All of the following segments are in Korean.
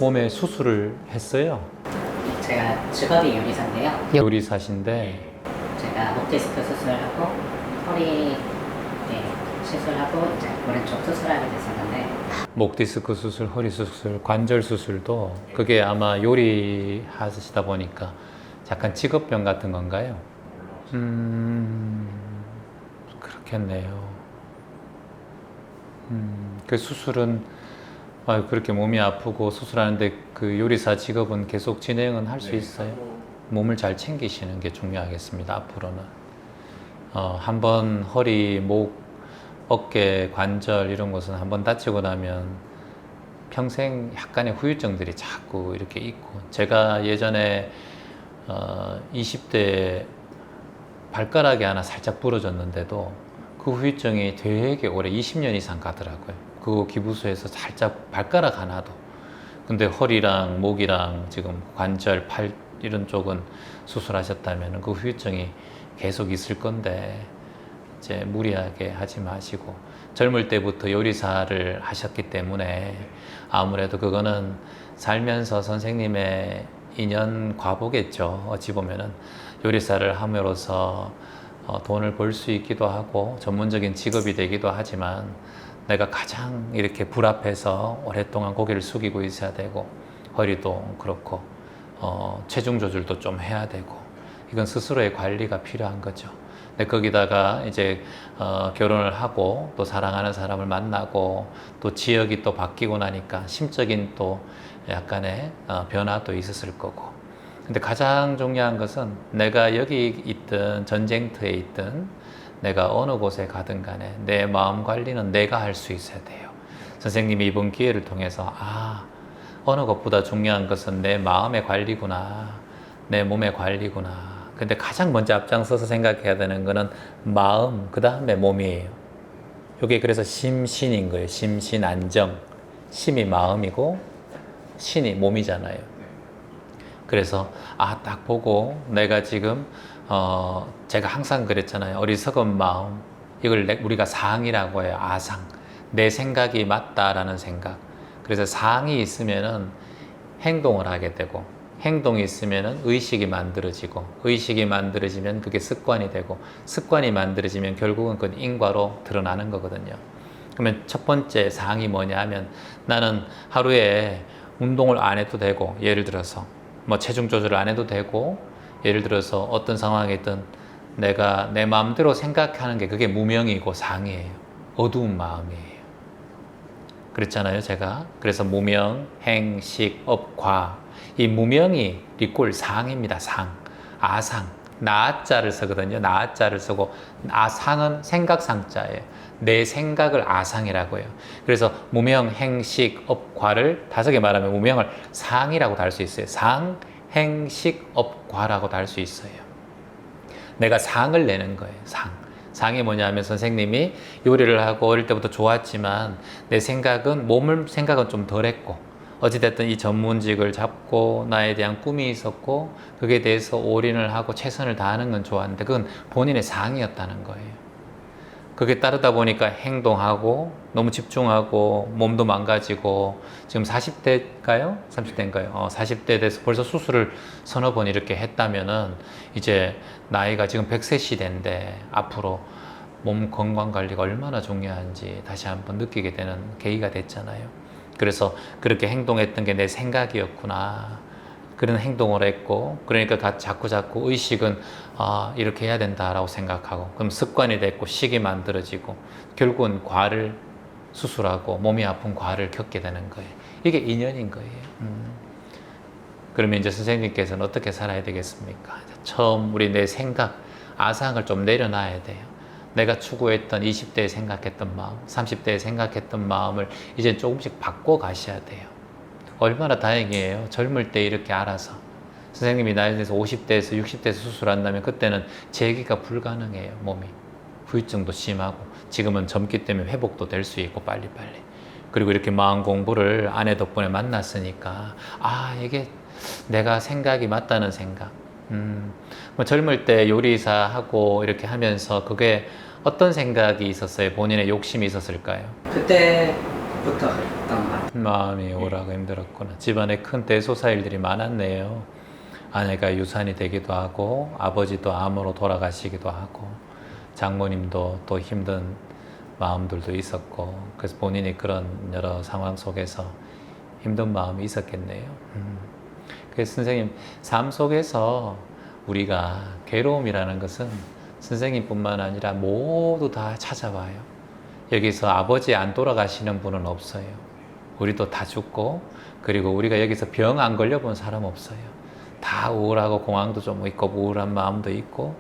몸에 수술을 했어요. 제가 직업이 요리사인데요. 요리사신데 제가 목 디스크 수술하고 허리 시술하고 이제 오른쪽 수술하게 됐었는데 목 디스크 수술, 허리 수술, 관절 수술도 그게 아마 요리하시다 보니까 약간 직업병 같은 건가요? 그렇겠네요. 그 수술은 그렇게 몸이 아프고 수술하는데 그 요리사 직업은 계속 진행은 할 수 있어요? 몸을 잘 챙기시는 게 중요하겠습니다. 앞으로는 한번 허리, 목, 어깨, 관절 이런 것은 한번 다치고 나면 평생 약간의 후유증들이 자꾸 이렇게 있고, 제가 예전에 20대에 발가락이 하나 살짝 부러졌는데도 그 후유증이 되게 오래 20년 이상 가더라고요. 그 기부소에서 살짝 발가락 하나도. 근데 허리랑 목이랑 지금 관절, 팔 이런 쪽은 수술하셨다면 그 후유증이 계속 있을 건데 이제 무리하게 하지 마시고, 젊을 때부터 요리사를 하셨기 때문에 아무래도 그거는 살면서 선생님의 인연 과보겠죠. 어찌 보면은 요리사를 함으로써 돈을 벌 수 있기도 하고 전문적인 직업이 되기도 하지만, 내가 가장 이렇게 불 앞에서 오랫동안 고개를 숙이고 있어야 되고, 허리도 그렇고 체중 조절도 좀 해야 되고, 이건 스스로의 관리가 필요한 거죠. 근데 거기다가 이제 결혼을 하고 또 사랑하는 사람을 만나고 또 지역이 또 바뀌고 나니까 심적인 또 약간의 변화도 있었을 거고, 근데 가장 중요한 것은 내가 여기 있든 전쟁터에 있든 내가 어느 곳에 가든 간에 내 마음 관리는 내가 할 수 있어야 돼요. 선생님이 이번 기회를 통해서 어느 것보다 중요한 것은 내 마음의 관리구나, 내 몸의 관리구나. 근데 가장 먼저 앞장서서 생각해야 되는 거는 마음, 그 다음에 몸이에요. 이게 그래서 심신인 거예요. 심신 안정. 심이 마음이고 신이 몸이잖아요. 그래서 딱 보고 내가 지금 제가 항상 그랬잖아요. 어리석은 마음, 이걸 우리가 상이라고 해요. 아상. 내 생각이 맞다라는 생각. 그래서 상이 있으면은 행동을 하게 되고, 행동이 있으면은 의식이 만들어지고, 의식이 만들어지면 그게 습관이 되고, 습관이 만들어지면 결국은 그건 인과로 드러나는 거거든요. 그러면 첫 번째 상이 뭐냐 하면, 나는 하루에 운동을 안 해도 되고, 예를 들어서 뭐 체중 조절을 안 해도 되고, 예를 들어서 어떤 상황이든 내가 내 마음대로 생각하는 게 그게 무명이고 상이에요. 어두운 마음이에요. 그랬잖아요, 제가. 그래서 무명, 행, 식, 업, 과. 이 무명이 리꼴 상입니다. 상. 아상. 나자를 쓰거든요. 나자를 쓰고, 아상은 생각상자예요. 내 생각을 아상이라고 해요. 그래서 무명, 행, 식, 업, 과를 5개 말하면 무명을 상이라고도 할 수 있어요. 상, 행, 식, 업, 과라고도 할 수 있어요. 내가 상을 내는 거예요. 상. 상이 뭐냐 하면, 선생님이 요리를 하고 어릴 때부터 좋았지만 내 생각은, 생각은 좀 덜했고, 어찌됐든 이 전문직을 잡고 나에 대한 꿈이 있었고 그게 대해서 올인을 하고 최선을 다하는 건 좋았는데 그건 본인의 상이었다는 거예요. 그게 따르다 보니까 행동하고 너무 집중하고 몸도 망가지고, 지금 40대일까요? 30대인가요? 40대 돼서 벌써 수술을 서너 번 이렇게 했다면은 이제 나이가 지금 100세 시대인데 앞으로 몸 건강 관리가 얼마나 중요한지 다시 한번 느끼게 되는 계기가 됐잖아요. 그래서 그렇게 행동했던 게 내 생각이었구나, 그런 행동을 했고, 그러니까 자꾸 의식은 이렇게 해야 된다라고 생각하고, 그럼 습관이 됐고 식이 만들어지고 결국은 과를 수술하고 몸이 아픈 과를 겪게 되는 거예요. 이게 인연인 거예요. 그러면 이제 선생님께서는 어떻게 살아야 되겠습니까? 처음 우리 내 생각, 아상을 좀 내려놔야 돼요. 내가 추구했던 20대에 생각했던 마음, 30대에 생각했던 마음을 이제 조금씩 바꿔 가셔야 돼요. 얼마나 다행이에요. 젊을 때 이렇게 알아서. 선생님이 나이에 대해서 50대에서 60대에서 수술한다면 그때는 재기가 불가능해요. 몸이. 후유증도 심하고, 지금은 젊기 때문에 회복도 될 수 있고 빨리빨리. 그리고 이렇게 마음 공부를 아내 덕분에 만났으니까 이게 내가 생각이 맞다는 생각. 뭐 젊을 때 요리사하고 이렇게 하면서 그게 어떤 생각이 있었어요? 본인의 욕심이 있었을까요? 그때 전부터 그랬던 것 같아요. 마음이 오라고 힘들었구나. 집안에 큰 대소사 일들이 많았네요. 아내가 유산이 되기도 하고 아버지도 암으로 돌아가시기도 하고 장모님도 또 힘든 마음들도 있었고 그래서 본인이 그런 여러 상황 속에서 힘든 마음이 있었겠네요. 그래서 선생님 삶 속에서 우리가 괴로움이라는 것은 선생님뿐만 아니라 모두 다 찾아와요. 여기서 아버지 안 돌아가시는 분은 없어요. 우리도 다 죽고 그리고 우리가 여기서 병 안 걸려본 사람 없어요. 다 우울하고 공황도 좀 있고 우울한 마음도 있고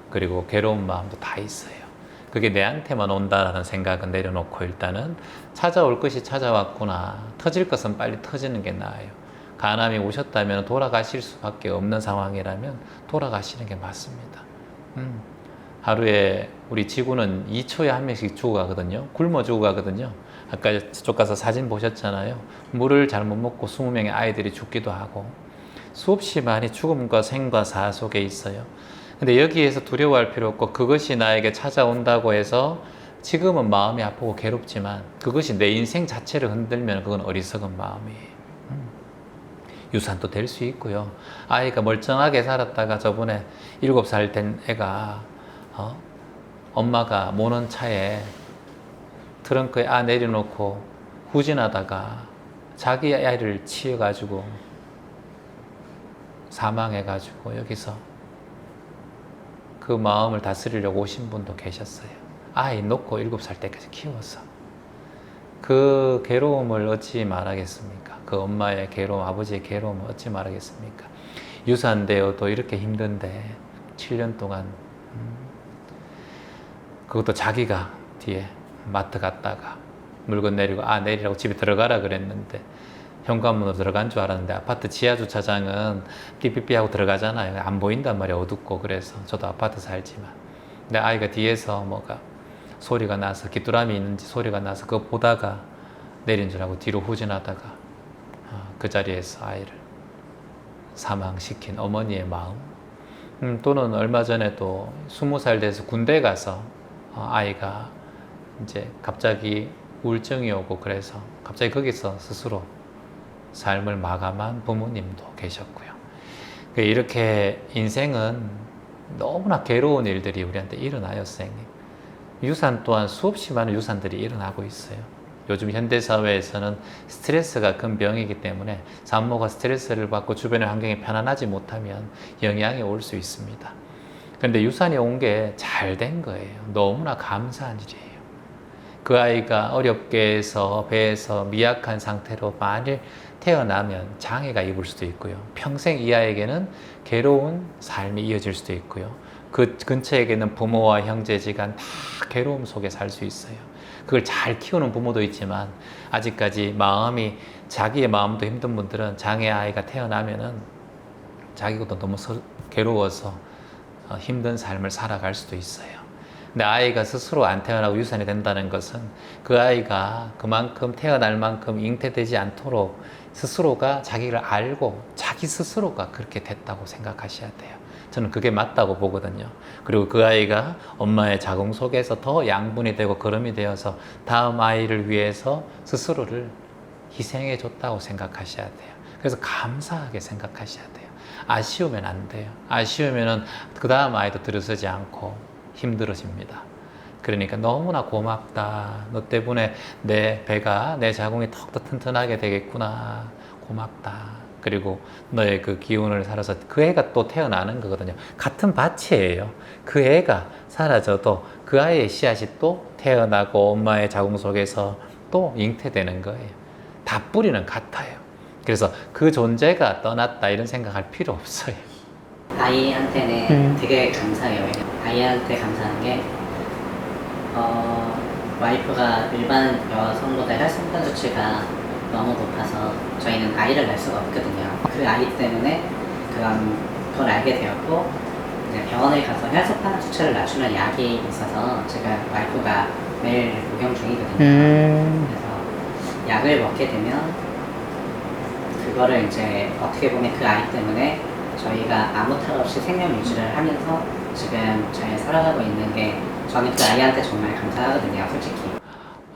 그리고 괴로운 마음도 다 있어요. 그게 내한테만 온다라는 생각은 내려놓고 일단은 찾아올 것이 찾아왔구나. 터질 것은 빨리 터지는 게 나아요. 간암이 오셨다면 돌아가실 수밖에 없는 상황이라면 돌아가시는 게 맞습니다. 하루에 우리 지구는 2초에 한 명씩 죽어가거든요. 굶어 죽어가거든요. 아까 저쪽 가서 사진 보셨잖아요. 물을 잘못 먹고 20명의 아이들이 죽기도 하고 수없이 많이 죽음과 생과 사 속에 있어요. 근데 여기에서 두려워할 필요 없고 그것이 나에게 찾아온다고 해서 지금은 마음이 아프고 괴롭지만 그것이 내 인생 자체를 흔들면 그건 어리석은 마음이에요. 유산도 될 수 있고요. 아이가 멀쩡하게 살았다가 저번에 7살 된 애가 엄마가 모는 차에 트렁크에 내려놓고 후진하다가 자기 아이를 치여가지고 사망해가지고 여기서 그 마음을 다스리려고 오신 분도 계셨어요. 아이 놓고 7살 때까지 키워서 그 괴로움을 어찌 말하겠습니까? 그 엄마의 괴로움, 아버지의 괴로움을 어찌 말하겠습니까? 유산되어도 이렇게 힘든데 7년 동안 그것도 자기가 뒤에 마트 갔다가 물건 내리고 내리라고 집에 들어가라 그랬는데 현관문으로 들어간 줄 알았는데 아파트 지하 주차장은 삐삐삐 하고 들어가잖아요. 안 보인단 말이에요. 어둡고. 그래서 저도 아파트 살지만 근데 아이가 뒤에서 뭐가 소리가 나서 귀뚜라미 있는지 소리가 나서 그거 보다가 내린 줄 알고 뒤로 후진하다가 그 자리에서 아이를 사망시킨 어머니의 마음. 또는 얼마 전에도 20살 돼서 군대 가서 아이가 이제 갑자기 우울증이 오고 그래서 갑자기 거기서 스스로 삶을 마감한 부모님도 계셨고요. 이렇게 인생은 너무나 괴로운 일들이 우리한테 일어나요, 선생님. 유산 또한 수없이 많은 유산들이 일어나고 있어요. 요즘 현대사회에서는 스트레스가 큰 병이기 때문에 산모가 스트레스를 받고 주변의 환경이 편안하지 못하면 영향이 올 수 있습니다. 그런데 유산이 온 게 잘 된 거예요. 너무나 감사한 일이에요. 그 아이가 어렵게 해서 배에서 미약한 상태로 만일 태어나면 장애가 입을 수도 있고요. 평생 이 아이에게는 괴로운 삶이 이어질 수도 있고요. 그 근처에게는 부모와 형제지간 다 괴로움 속에 살 수 있어요. 그걸 잘 키우는 부모도 있지만 아직까지 자기의 마음도 힘든 분들은 장애 아이가 태어나면은 자기도 너무 괴로워서 힘든 삶을 살아갈 수도 있어요. 근데 아이가 스스로 안 태어나고 유산이 된다는 것은 그 아이가 그만큼 태어날 만큼 잉태되지 않도록 스스로가 자기를 알고 자기 스스로가 그렇게 됐다고 생각하셔야 돼요. 저는 그게 맞다고 보거든요. 그리고 그 아이가 엄마의 자궁 속에서 더 양분이 되고 거름이 되어서 다음 아이를 위해서 스스로를 희생해 줬다고 생각하셔야 돼요. 그래서 감사하게 생각하셔야 돼요. 아쉬우면 안 돼요. 아쉬우면은 그 다음 아이도 들어서지 않고 힘들어집니다. 그러니까 너무나 고맙다. 너 때문에 내 배가, 내 자궁이 더욱더 튼튼하게 되겠구나. 고맙다. 그리고 너의 그 기운을 살아서 그 애가 또 태어나는 거거든요. 같은 밭이에요. 그 애가 사라져도 그 아이의 씨앗이 또 태어나고 엄마의 자궁 속에서 또 잉태되는 거예요. 다 뿌리는 같아요. 그래서 그 존재가 떠났다 이런 생각할 필요 없어요. 아이한테는 되게 감사해요. 아이한테 감사한 게 와이프가 일반 여성보다 혈성판 수치가 너무 높아서 저희는 아이를 낳을 수가 없거든요. 그 아이 때문에 그걸 알게 되었고 이제 병원에 가서 혈소판 수치를 낮추는 약이 있어서 지금 와이프가 매일 복용 중이거든요. 그래서 약을 먹게 되면 그거를 이제 어떻게 보면 그 아이 때문에 저희가 아무 탈 없이 생명 유지를 하면서 지금 잘 살아가고 있는 게 저는 그 아이한테 정말 감사하거든요, 솔직히.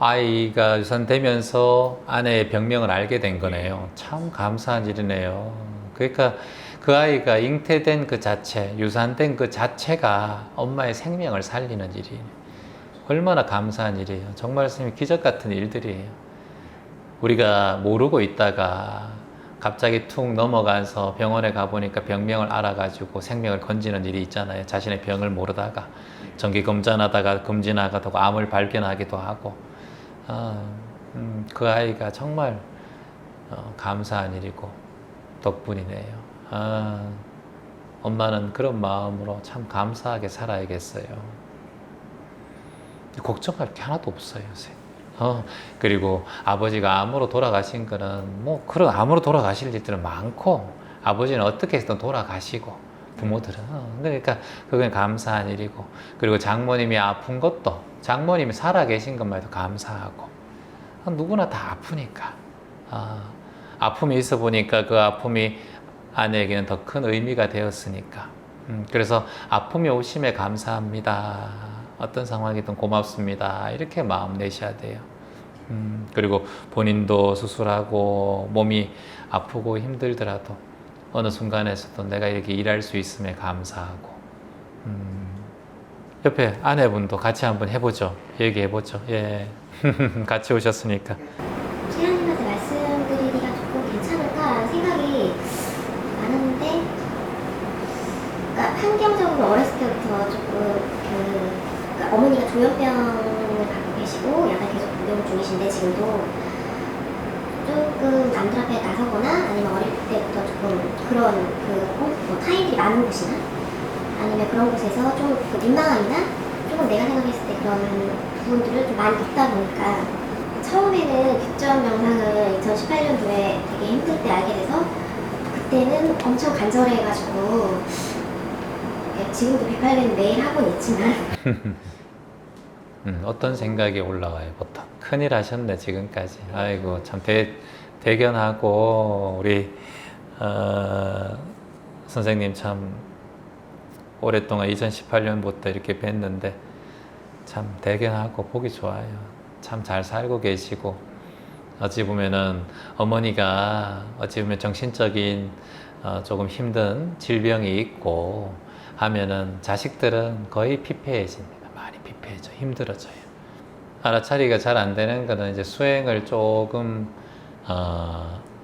아이가 유산되면서 아내의 병명을 알게 된 거네요. 참 감사한 일이네요. 그러니까 그 아이가 잉태된 그 자체, 유산된 그 자체가 엄마의 생명을 살리는 일이에요. 얼마나 감사한 일이에요. 정말 선생님 기적 같은 일들이에요. 우리가 모르고 있다가 갑자기 툭 넘어가서 병원에 가보니까 병명을 알아가지고 생명을 건지는 일이 있잖아요. 자신의 병을 모르다가 정기검진하다가 검진하다가 암을 발견하기도 하고 그 아이가 정말 감사한 일이고 덕분이네요. 엄마는 그런 마음으로 참 감사하게 살아야겠어요. 걱정할 게 하나도 없어요, 선생님. 그리고 아버지가 암으로 돌아가신 거는 뭐 그런 암으로 돌아가실 일들은 많고 아버지는 어떻게 해서든 돌아가시고 부모들은 그러니까 그건 감사한 일이고 그리고 장모님이 아픈 것도 장모님이 살아계신 것만 해도 감사하고 누구나 다 아프니까 아픔이 있어 보니까 그 아픔이 아내에게는 더 큰 의미가 되었으니까 그래서 아픔이 오심에 감사합니다. 어떤 상황이든 고맙습니다. 이렇게 마음 내셔야 돼요. 그리고 본인도 수술하고 몸이 아프고 힘들더라도 어느 순간에서도 내가 이렇게 일할 수 있음에 감사하고 옆에 아내분도 같이 한번 해보죠. 얘기해보죠. 예. 같이 오셨으니까. 신랑님한테 말씀드리기가 조금 괜찮을까라는 생각이 많았는데 그러니까 환경적으로 어렸을 때부터 조금 그러니까 어머니가 조현병을 갖고 계시고 약간 계속 복용 중이신데 지금도 조금 남들 앞에 나서거나 아니면 어릴 때부터 조금 그런 뭐 타인들이 많은 곳이나 아니면 그런 곳에서 좀 민망함이나 조금 내가 생각했을 때 그런 부분들을 좀 많이 겪다 보니까 처음에는 빅전 명상을 2018년도에 되게 힘들 때 알게 돼서 그때는 엄청 간절해가지고 지금도 비팔레는 매일 하고는 있지만 어떤 생각이 올라와요 보통? 큰일 하셨네 지금까지. 아이고 참 대견하고 우리 선생님 참 오랫동안 2018년부터 이렇게 뵀는데 참 대견하고 보기 좋아요. 참 잘 살고 계시고 어찌 보면은 어머니가 어찌 보면 정신적인 조금 힘든 질병이 있고 하면은 자식들은 거의 피폐해집니다. 많이 피폐해져 힘들어져요. 알아차리가 잘 안 되는 거는 이제 수행을 조금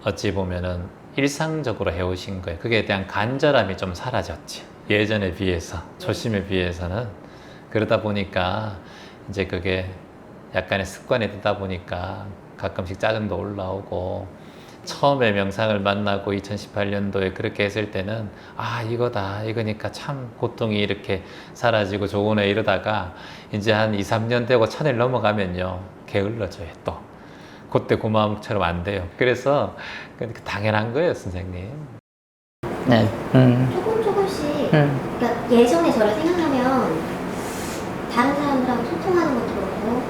어찌 보면은 일상적으로 해오신 거예요. 그게 대한 간절함이 좀 사라졌지. 예전에 비해서 초심에 비해서는 그러다 보니까 이제 그게 약간의 습관이 되다 보니까 가끔씩 짜증도 올라오고 처음에 명상을 만나고 2018년도에 그렇게 했을 때는 이거다 이거니까 참 고통이 이렇게 사라지고 좋으네 이러다가 이제 한 2, 3년 되고 1000일 넘어가면요 게을러져요 또 그때 그 마음처럼 안 돼요. 그래서 당연한 거예요 선생님. 네. 조금씩 그러니까 예전에 저를 생각하면 다른 사람들하고 소통하는 것도 그렇고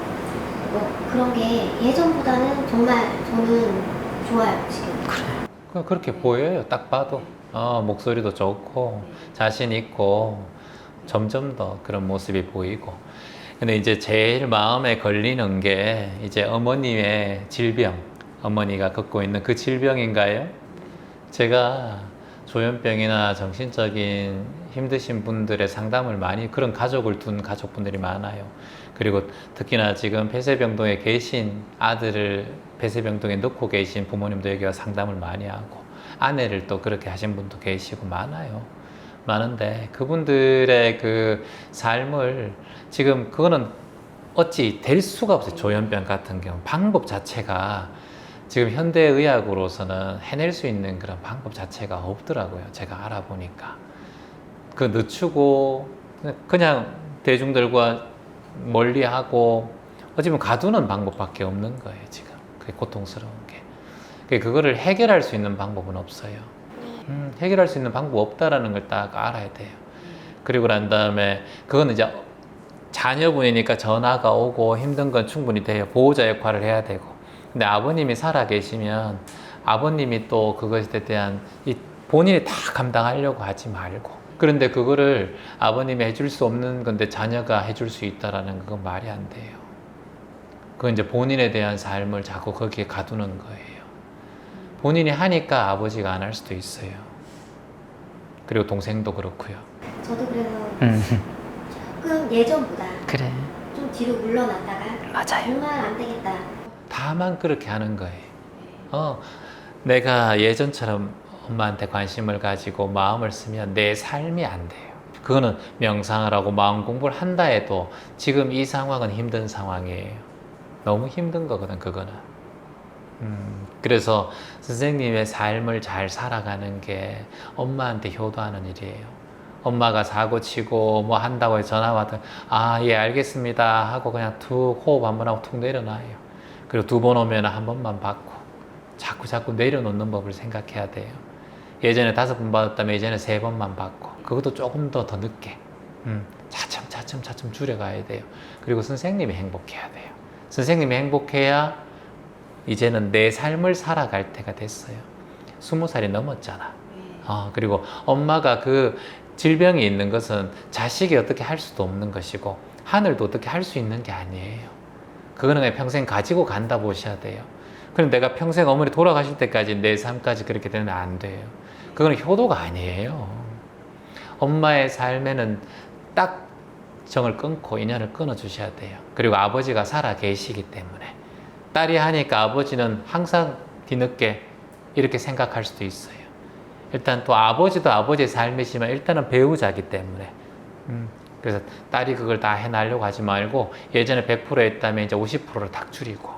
뭐 그런 게 예전보다는 정말 저는 좋아요 지금. 그렇게 보여요 딱 봐도. 목소리도 좋고 자신 있고 점점 더 그런 모습이 보이고. 근데 이제 제일 마음에 걸리는 게 이제 어머님의 질병, 어머니가 겪고 있는 그 질병인가요? 제가 조현병이나 정신적인 힘드신 분들의 상담을 많이 그런 가족을 둔 가족분들이 많아요. 그리고 특히나 지금 폐쇄병동에 계신 아들을 폐쇄병동에 넣고 계신 부모님도 여기 와 상담을 많이 하고 아내를 또 그렇게 하신 분도 계시고 많아요. 많은데 그분들의 그 삶을 지금 그거는 어찌 될 수가 없어요. 조현병 같은 경우 방법 자체가 지금 현대의학으로서는 해낼 수 있는 그런 방법 자체가 없더라고요. 제가 알아보니까 그 늦추고 그냥 대중들과 멀리하고 어찌보면 가두는 방법밖에 없는 거예요. 지금 그게 고통스러운 게 그거를 해결할 수 있는 방법은 없어요. 해결할 수 있는 방법 없다라는 걸 딱 알아야 돼요. 그리고 난 다음에 그거는 이제 자녀분이니까 전화가 오고 힘든 건 충분히 돼요. 보호자 역할을 해야 되고. 근데 아버님이 살아 계시면 아버님이 또 그것에 대한 본인이 다 감당하려고 하지 말고. 그런데 그거를 아버님이 해줄 수 없는 건데 자녀가 해줄 수 있다라는 그건 말이 안 돼요. 그건 이제 본인에 대한 삶을 자꾸 거기에 가두는 거예요. 본인이 하니까 아버지가 안 할 수도 있어요. 그리고 동생도 그렇고요. 저도 그래서 조금 예전보다 그래. 좀 뒤로 물러났다가 맞아요. 정말 안 되겠다. 다만 그렇게 하는 거예요. 내가 예전처럼 엄마한테 관심을 가지고 마음을 쓰면 내 삶이 안 돼요. 그거는 명상을 하고 마음 공부를 한다 해도 지금 이 상황은 힘든 상황이에요. 너무 힘든 거거든, 그거는. 그래서 선생님의 삶을 잘 살아가는 게 엄마한테 효도하는 일이에요. 엄마가 사고 치고 뭐 한다고 해서 전화 와도 예 알겠습니다 하고 그냥 툭 호흡 한번 하고 툭 내려놔요. 그리고 2번 오면 한 번만 받고 자꾸 내려놓는 법을 생각해야 돼요. 예전에 5번 받았다면 이제는 3번만 받고, 그것도 조금 더 늦게 차츰 줄여가야 돼요. 그리고 선생님이 행복해야 돼요. 선생님이 행복해야 이제는 내 삶을 살아갈 때가 됐어요. 20살이 넘었잖아. 그리고 엄마가 그 질병이 있는 것은 자식이 어떻게 할 수도 없는 것이고 하늘도 어떻게 할 수 있는 게 아니에요. 그거는 그냥 평생 가지고 간다 보셔야 돼요. 그럼 내가 평생 어머니 돌아가실 때까지 내 삶까지 그렇게 되면 안 돼요. 그거는 효도가 아니에요. 엄마의 삶에는 딱 정을 끊고 인연을 끊어 주셔야 돼요. 그리고 아버지가 살아 계시기 때문에 딸이 하니까 아버지는 항상 뒤늦게 이렇게 생각할 수도 있어요. 일단 또 아버지도 아버지의 삶이지만 일단은 배우자기 때문에 그래서 딸이 그걸 다 해나려고 하지 말고 예전에 100% 했다면 이제 50%를 딱 줄이고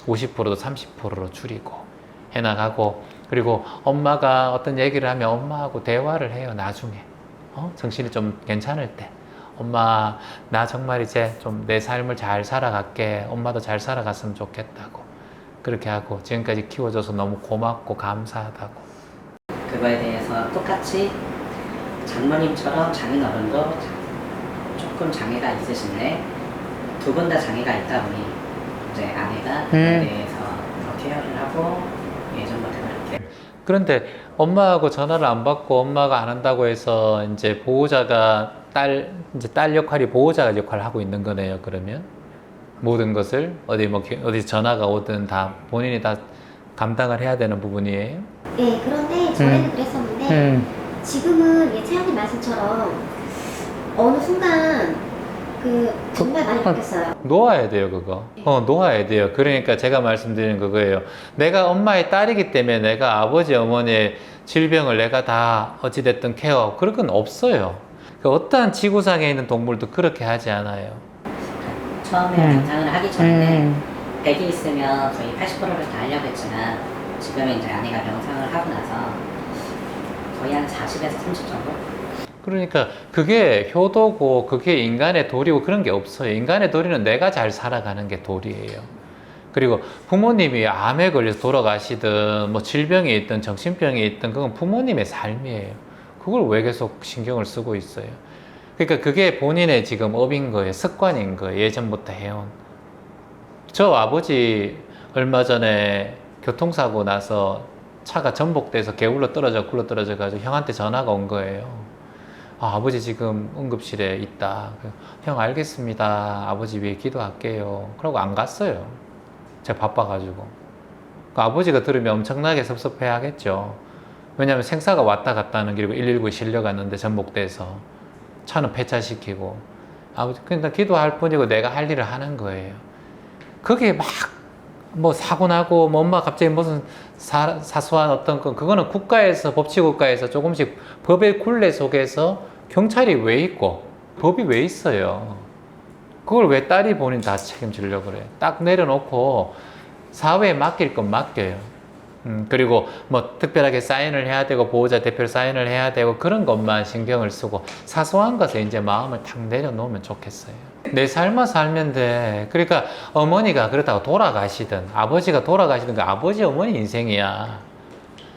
50%도 30%로 줄이고 해나가고, 그리고 엄마가 어떤 얘기를 하면 엄마하고 대화를 해요. 나중에 정신이 좀 괜찮을 때 엄마 나 정말 이제 좀 내 삶을 잘 살아갈게, 엄마도 잘 살아갔으면 좋겠다고 그렇게 하고 지금까지 키워줘서 너무 고맙고 감사하다고. 그거에 대해서 똑같이 장모님처럼 장인어른도 조금 장애가 있으신데 2분 다 장애가 있다 보니 이제 아내가 그에 대해서 더 케어를 하고 예전부터 그렇게. 그런데 엄마하고 전화를 안 받고 엄마가 안 한다고 해서 이제 보호자가 딸 역할이 보호자 역할을 하고 있는 거네요. 그러면 모든 것을 어디 전화가 오든 다 본인이 다 감당을 해야 되는 부분이에요. 네, 그런데 전에는 그랬었는데 지금은 채연님 말씀처럼 어느 순간 정말 많이 바뀌었어요. 놓아야 돼요, 그거. 놓아야 돼요. 그러니까 제가 말씀드리는 그거예요. 내가 엄마의 딸이기 때문에 내가 아버지, 어머니의 질병을 내가 다 어찌됐든 케어, 그런 건 없어요. 어떠한 지구상에 있는 동물도 그렇게 하지 않아요. 처음에 감상을 하기 전에 100이 있으면 거의 80%를 다 하려고 했지만 지금은 이제 아내가 명상을 하고 나서 거의 한 40에서 30 정도? 그러니까 그게 효도고 그게 인간의 도리고 그런 게 없어요. 인간의 도리는 내가 잘 살아가는 게 도리예요. 그리고 부모님이 암에 걸려서 돌아가시든 뭐 질병이 있든 정신병이 있든 그건 부모님의 삶이에요. 그걸 왜 계속 신경을 쓰고 있어요? 그러니까 그게 본인의 지금 업인 거예요. 습관인 거예요. 예전부터 해온. 저 아버지 얼마 전에 교통사고 나서 차가 전복돼서 개울로 굴러 떨어져 가지고 형한테 전화가 온 거예요. 아버지 지금 응급실에 있다. 형 알겠습니다. 아버지 위해 기도할게요. 그러고 안 갔어요. 제가 바빠가지고. 아버지가 들으면 엄청나게 섭섭해 하겠죠. 왜냐하면 생사가 왔다 갔다 하는 길이고 119에 실려갔는데 전복돼서 차는 폐차시키고 아버지 그냥 기도할 뿐이고 내가 할 일을 하는 거예요. 그게 막 뭐 사고 나고 뭐 엄마 갑자기 무슨 사소한 어떤 그거는 국가에서 법치국가에서 조금씩 법의 굴레 속에서 경찰이 왜 있고 법이 왜 있어요. 그걸 왜 딸이 본인 다 책임지려고 그래. 딱 내려놓고 사회에 맡길 건 맡겨요. 그리고 뭐 특별하게 사인을 해야 되고 보호자 대표 사인을 해야 되고 그런 것만 신경을 쓰고 사소한 것에 이제 마음을 탁 내려놓으면 좋겠어요. 내 삶을 살면 돼. 그러니까 어머니가 그렇다고 돌아가시든 아버지가 돌아가시든 그 아버지 어머니 인생이야.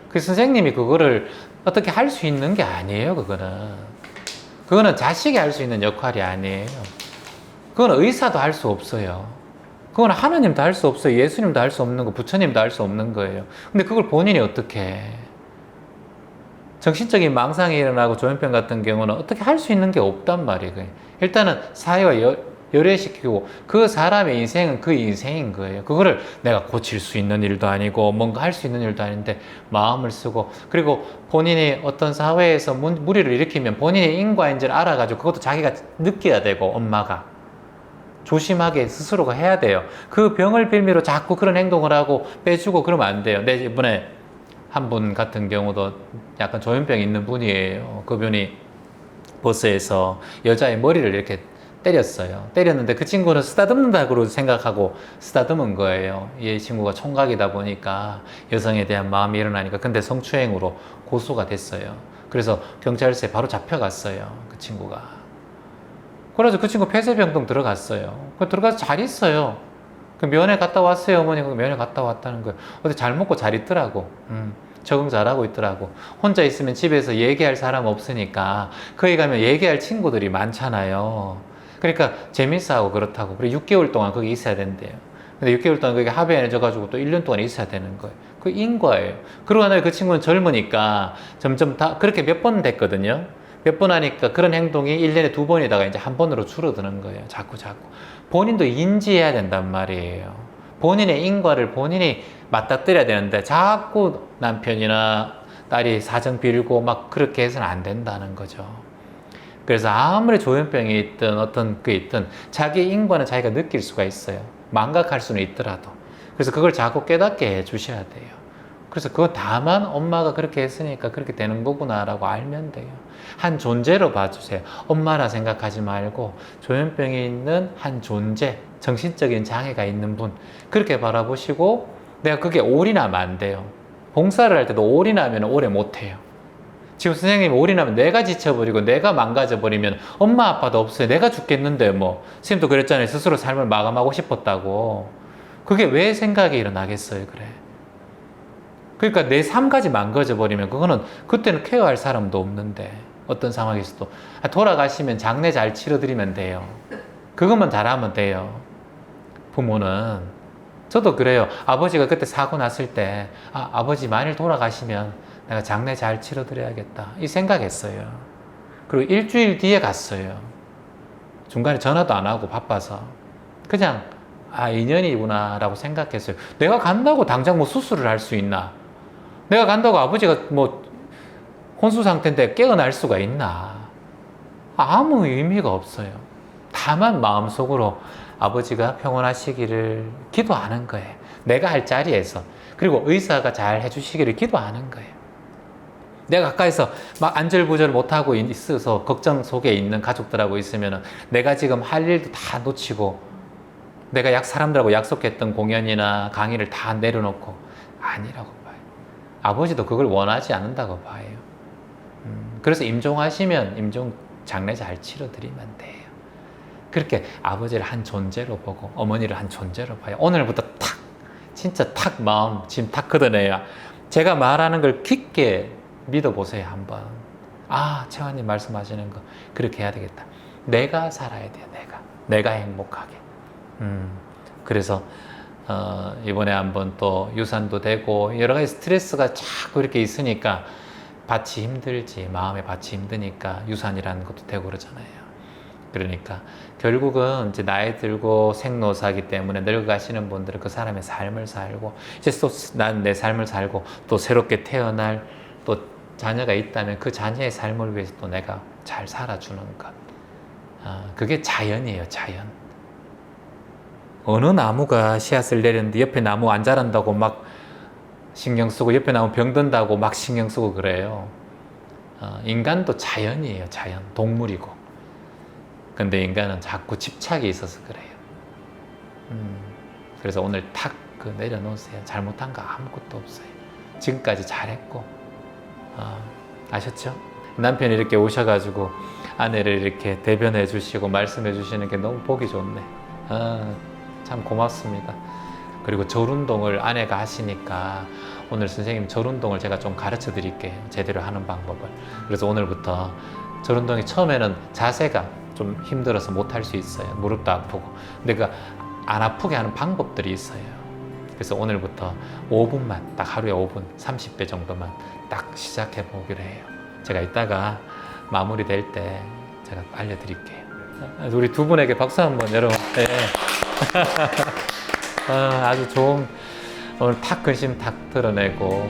그 선생님이 그거를 어떻게 할 수 있는 게 아니에요. 그거는 자식이 할 수 있는 역할이 아니에요. 그건 의사도 할 수 없어요. 그건 하나님도 할 수 없어요. 예수님도 할 수 없는 거, 부처님도 할 수 없는 거예요. 근데 그걸 본인이 어떻게 해? 정신적인 망상이 일어나고 조현병 같은 경우는 어떻게 할 수 있는 게 없단 말이에요. 일단은 사회와 열애시키고 그 사람의 인생은 그 인생인 거예요. 그거를 내가 고칠 수 있는 일도 아니고 뭔가 할 수 있는 일도 아닌데 마음을 쓰고, 그리고 본인이 어떤 사회에서 무리를 일으키면 본인의 인과인지를 알아가지고 그것도 자기가 느껴야 되고, 엄마가 조심하게 스스로가 해야 돼요. 그 병을 빌미로 자꾸 그런 행동을 하고 빼주고 그러면 안 돼요. 내 이번에 한 분 같은 경우도 약간 조현병이 있는 분이에요. 그분이 버스에서 여자의 머리를 이렇게 때렸어요. 때렸는데 그 친구는 쓰다듬는다고 생각하고 쓰다듬은 거예요. 이 친구가 총각이다 보니까 여성에 대한 마음이 일어나니까. 근데 성추행으로 고소가 됐어요. 그래서 경찰서에 바로 잡혀갔어요. 그 친구가. 그래서 그 친구 폐쇄병동 들어갔어요. 들어가서 잘 있어요. 그 면회 갔다 왔어요. 어머니가 면회 갔다 왔다는 거예요. 어디 잘 먹고 잘 있더라고. 적응 잘하고 있더라고. 혼자 있으면 집에서 얘기할 사람 없으니까 거기 가면 얘기할 친구들이 많잖아요. 그러니까 재밌어하고 그렇다고. 그리고 6개월 동안 거기 있어야 된대요. 근데 6개월 동안 거기 합의해져가지고 또 1년 동안 있어야 되는 거예요. 그 인과예요. 그러고 나서 그 친구는 젊으니까 점점 다 그렇게 몇 번 됐거든요. 몇 번 하니까 그런 행동이 1년에 2번이다가 이제 한 번으로 줄어드는 거예요. 자꾸. 본인도 인지해야 된단 말이에요. 본인의 인과를 본인이 맞닥뜨려야 되는데 자꾸 남편이나 딸이 사정 빌고 막 그렇게 해서는 안 된다는 거죠. 그래서 아무리 조현병이 있든 어떤 게 있든 자기 인과는 자기가 느낄 수가 있어요. 망각할 수는 있더라도. 그래서 그걸 자꾸 깨닫게 해 주셔야 돼요. 그래서 그건 다만 엄마가 그렇게 했으니까 그렇게 되는 거구나 라고 알면 돼요. 한 존재로 봐주세요. 엄마라 생각하지 말고 조현병이 있는 한 존재, 정신적인 장애가 있는 분, 그렇게 바라보시고, 내가 그게 올인하면 안 돼요. 봉사를 할 때도 올인하면 오래 못해요. 지금 선생님이 올인하면 내가 지쳐버리고 내가 망가져버리면 엄마 아빠도 없어요. 내가 죽겠는데 뭐. 선생님도 그랬잖아요. 스스로 삶을 마감하고 싶었다고. 그게 왜 생각이 일어나겠어요. 그래. 그러니까 내 삶까지 망가져버리면 그거는 그때는 케어할 사람도 없는데, 어떤 상황에서도 돌아가시면 장례 잘 치러드리면 돼요. 그것만 잘하면 돼요. 부모는. 저도 그래요. 아버지가 그때 사고 났을 때 아버지 만일 돌아가시면 내가 장례 잘 치러드려야겠다 이 생각했어요. 그리고 일주일 뒤에 갔어요. 중간에 전화도 안 하고 바빠서 그냥 인연이구나 라고 생각했어요. 내가 간다고 당장 뭐 수술을 할 수 있나? 내가 간다고 아버지가 뭐 혼수 상태인데 깨어날 수가 있나? 아무 의미가 없어요. 다만 마음속으로 아버지가 평온하시기를 기도하는 거예요. 내가 할 자리에서. 그리고 의사가 잘 해주시기를 기도하는 거예요. 내가 가까이서 막 안절부절 못하고 있어서 걱정 속에 있는 가족들하고 있으면 내가 지금 할 일도 다 놓치고 내가 사람들하고 약속했던 공연이나 강의를 다 내려놓고 아니라고 봐요. 아버지도 그걸 원하지 않는다고 봐요. 그래서 임종하시면 임종 장례 잘 치러드리면 돼요. 그렇게 아버지를 한 존재로 보고 어머니를 한 존재로 봐요. 오늘부터 진짜 마음 지금 탁 걷어내야 제가 말하는 걸 깊게 믿어보세요. 한번. 채환님 말씀하시는 거 그렇게 해야 되겠다. 내가 살아야 돼요. 내가 행복하게. 그래서 이번에 한번 또 유산도 되고 여러 가지 스트레스가 자꾸 이렇게 있으니까 받지 힘들지. 마음에 받지 힘드니까 유산이라는 것도 되고 그러잖아요. 그러니까 결국은 이제 나이 들고 생로사기 때문에 늙어가시는 분들은 그 사람의 삶을 살고 이제 또 난 내 삶을 살고 또 새롭게 태어날 또 자녀가 있다면 그 자녀의 삶을 위해서 또 내가 잘 살아주는 것. 그게 자연이에요. 자연. 어느 나무가 씨앗을 내렸는데 옆에 나무 안 자란다고 막 신경 쓰고 옆에 나무 병든다고 막 신경 쓰고 그래요. 인간도 자연이에요. 자연. 동물이고. 근데 인간은 자꾸 집착이 있어서 그래요. 그래서 오늘 탁 내려놓으세요. 잘못한 거 아무것도 없어요. 지금까지 잘했고. 아셨죠? 남편이 이렇게 오셔가지고 아내를 이렇게 대변해 주시고 말씀해 주시는 게 너무 보기 좋네. 참 고맙습니다. 그리고 절운동을 아내가 하시니까 오늘 선생님 절운동을 제가 좀 가르쳐 드릴게요. 제대로 하는 방법을. 그래서 오늘부터 절운동이 처음에는 자세가 좀 힘들어서 못할 수 있어요. 무릎도 아프고. 근데 그 안 아프게 하는 방법들이 있어요. 그래서 오늘부터 5분만, 딱 하루에 5분, 30배 정도만 딱 시작해 보기로 해요. 제가 이따가 마무리 될 때 제가 알려드릴게요. 우리 두 분에게 박수 한번 여러분. 예. 아주 좋은 오늘 탁 근심 탁 드러내고